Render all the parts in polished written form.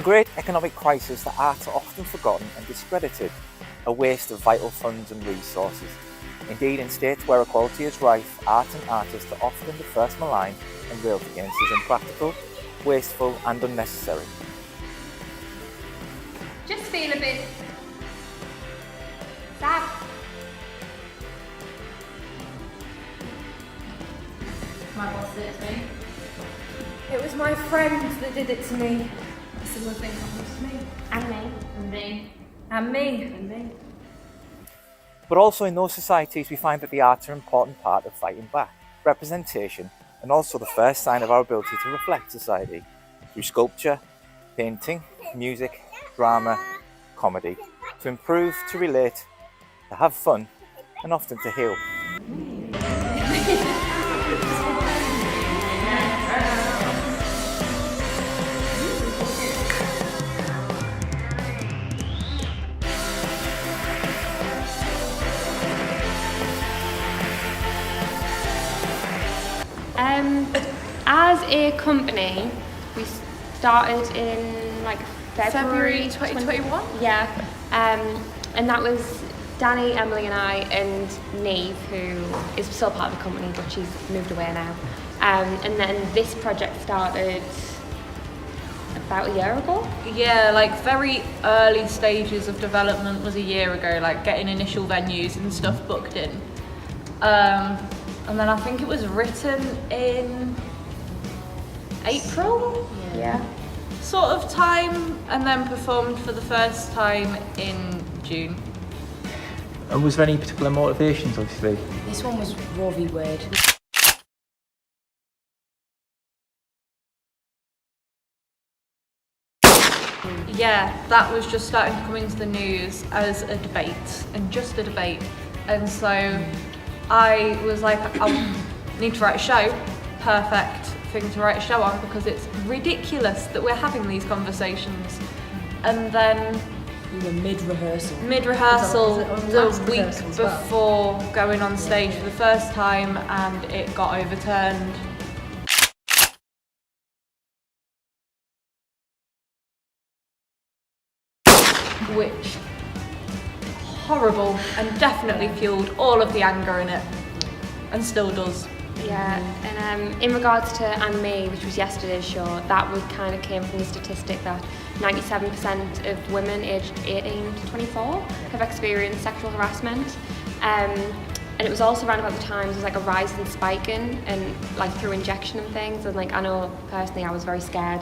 In great economic crisis, the arts are often forgotten and discredited, a waste of vital funds and resources. Indeed, in states where equality is rife, art and artists are often the first maligned and railed against as impractical, wasteful and unnecessary. Just feel a bit sad. My boss did it to me. It was my friend that did it to me. A similar thing happened to me. And me. And me. And me. And me. But also in those societies we find that the arts are an important part of fighting back, representation, and also the first sign of our ability to reflect society through sculpture, painting, music, drama, comedy, to improve, to relate, to have fun, and often to heal. As a company, we started in like February 2021? Yeah, and that was Danny, Emily and I and Neve, who is still part of the company but she's moved away now. And then this project started about a year ago. Yeah, like very early stages of development was a year ago, like getting initial venues and stuff booked in. And then I think it was written in April? Yeah. Sort of time, and then performed for the first time in June. And was there any particular motivations, obviously? This one was Roe v. Wade. Yeah, that was just starting to come into the news as a debate, and just a debate. And so I was like, I need to write a show. Perfect thing to write a show on, because it's ridiculous that we're having these conversations. And then We were mid-rehearsal. The week before going on stage for the first time, and it got overturned. Which horrible, and definitely fueled all of the anger in it, and still does. Yeah, and in regards to And Me, which was yesterday's show, that would kind of came from the statistic that 97% of women aged 18 to 24 have experienced sexual harassment. And it was also around about the time there was like a rise in spiking and like through injection and things. And like I know personally I was very scared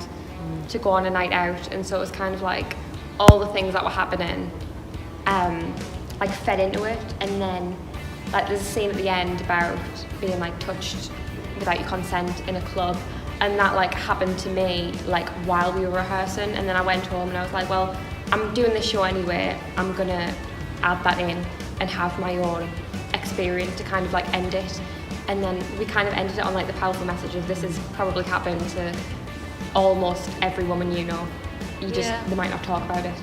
to go on a night out, and so it was kind of like all the things that were happening like fed into it. And then like there's a scene at the end about being like touched without your consent in a club, and that like happened to me like while we were rehearsing. And then I went home and I was like, well, I'm doing this show anyway, I'm gonna add that in and have my own experience to kind of like end it. And then we kind of ended it on like the powerful message of this has probably happened to almost every woman you know. You just they might not talk about it.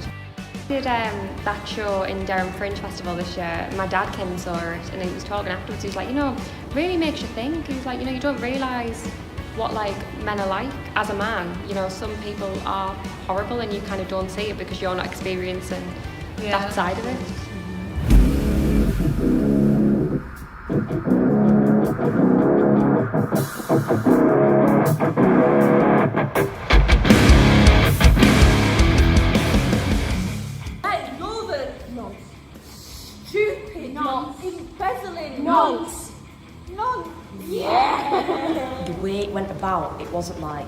I did that show in Durham Fringe Festival this year. My dad came and saw it, and he was talking afterwards. He was like, you know, really makes you think. He was like, you know, you don't realise what like men are like as a man. You know, some people are horrible, and you kind of don't see it because you're not experiencing that side of it. Stupid, embezzling, Nonce. Yeah. The way it went about, it wasn't like,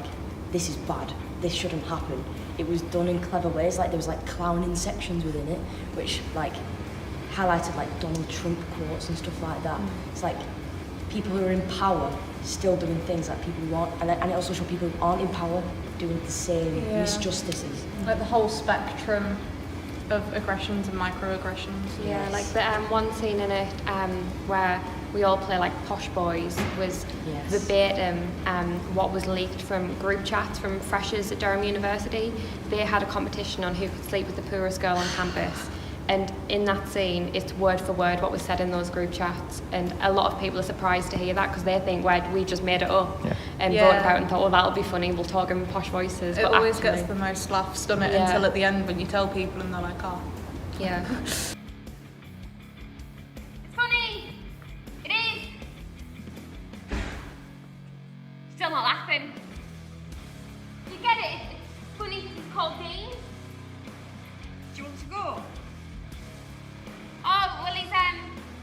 this is bad, this shouldn't happen. It was done in clever ways, like there was like clowning sections within it, which like highlighted like Donald Trump quotes and stuff like that. It's like people who are in power still doing things that people want, and it also showed people who aren't in power doing the same misjustices. Like the whole spectrum of aggressions and microaggressions. Yeah, like the one scene in it where we all play like posh boys was verbatim what was leaked from group chats from freshers at Durham University. They had a competition on who could sleep with the poorest girl on campus, and in that scene it's word for word what was said in those group chats, and a lot of people are surprised to hear that because they think we just made it up. and Yeah. brought about and thought, oh, that'll be funny, we'll talk in posh voices. It but always actually, gets the most laughs, doesn't it? Yeah. Until at the end when you tell people and they're like, oh. Yeah. It's funny. It is. Still not laughing. You get it? It's funny 'cause it's called Dean. Do you want to go? Oh, well, he's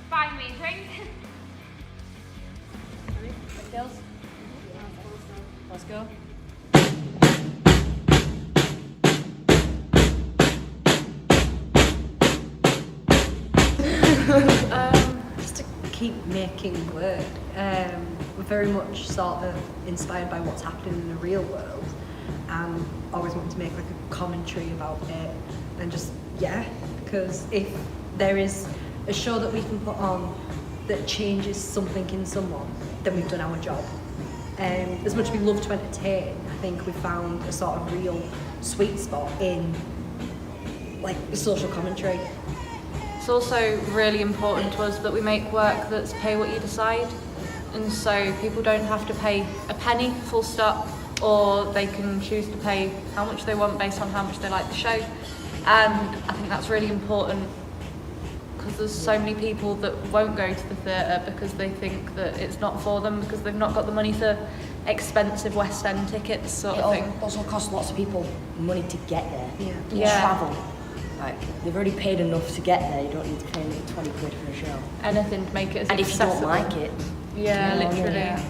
buying me a drink. Let's go. Just to keep making work. We're very much sort of inspired by what's happening in the real world, and always wanting to make like a commentary about it, and just because if there is a show that we can put on that changes something in someone, then we've done our job. As much as we love to entertain, I think we found a sort of real sweet spot in like the social commentary. It's also really important to us that we make work that's pay what you decide, and so people don't have to pay a penny, full stop, or they can choose to pay how much they want based on how much they like the show. And I think that's really important because there's so many people that won't go to the theatre because they think that it's not for them because they've not got the money for expensive West End tickets sort of thing. It also costs lots of people money to get there. Yeah. Travel. Like, they've already paid enough to get there, you don't need to pay like 20 quid for a show. Anything to make it as And if you don't accessible. like it, Yeah, you know, literally. Yeah.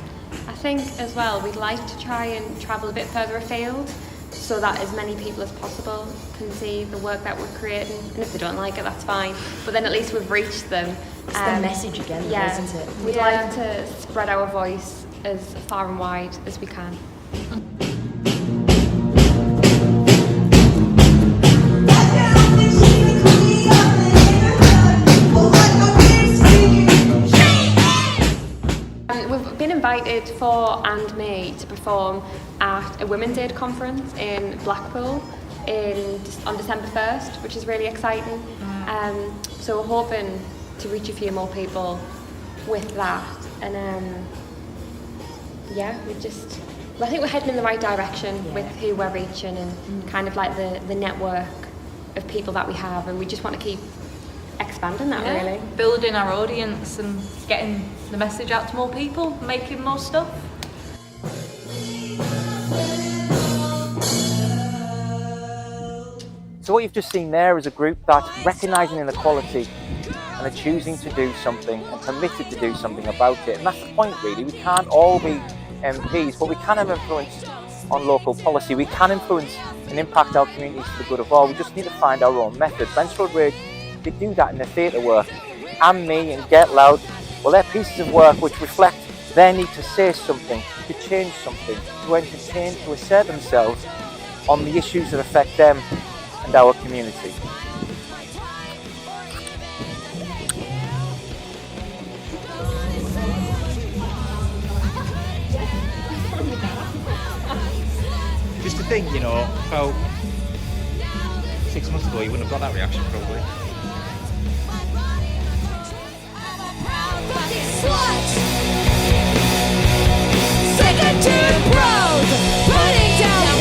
I think as well we'd like to try and travel a bit further afield so that as many people as possible can see the work that we're creating, and if they don't like it, that's fine, but then at least we've reached them. it's the message again, Yeah, isn't it? we'd Yeah. like to spread our voice as far and wide as we can. We've been invited for and me to perform at a Women's Aid conference in Blackpool on December 1st, which is really exciting. So we're hoping to reach a few more people with that, and I think we're heading in the right direction with who we're reaching and kind of like the network of people that we have, and we just want to keep expanding that really. Building our audience and getting the message out to more people, making more stuff. So what you've just seen there is a group that's recognising inequality and are choosing to do something and committed to do something about it. And that's the point really. We can't all be MPs, but we can have influence on local policy. We can influence and impact our communities for the good of all. We just need to find our own method. Brentford Road, they do that in their theatre work. And Me and Get Loud, well, they're pieces of work which reflect their need to say something, to change something, to entertain, to assert themselves on the issues that affect them and our community. Just to think, you know, about 6 months ago you wouldn't have got that reaction probably. Second to pros, putting down